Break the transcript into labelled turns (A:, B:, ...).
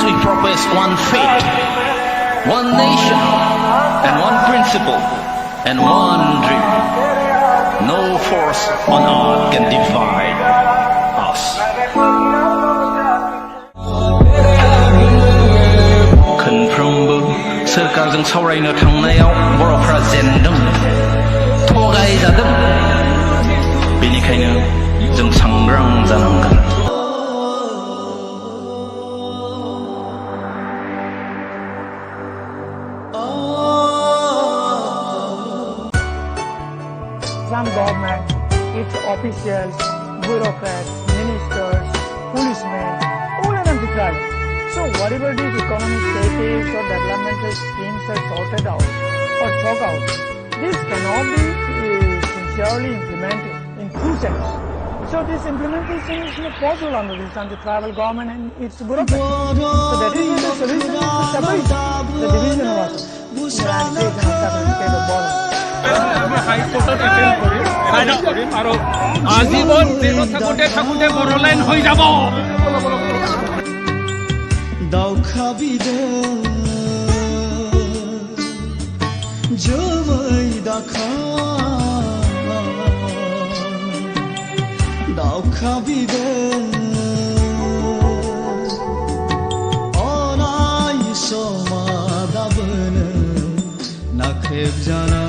A: we profess one faith, one nation, and one principle, and one dream. No force on earth can divide us. खनफ्रोमबो सोरखारजों सावरायनो थांनायाव बर'फ्रा जेनदों, थगायजादों। बेनिखायनो जों सांग्रां जानांगोन।
B: Some government, its officials, bureaucrats, ministers, policemen, all are anti-crime. So whatever these economic statistics or developmental schemes are sorted out or chalk out, this cannot be sincerely implemented in true sense. So this implementation is not possible under this anti-tribal government and its bureaucrats. So that is the solution is to separate the division of us. United States and separate the border.
C: আমি হাইকোর্টত appeal কৰিম আৰু আজীৱন জেলত থাকোঁতে বড়ো line হৈ যাব।
D: দাও খাবি দে জমাই দেখা দাও খাবি দে অনাই সমাদাবন নাখেব জানা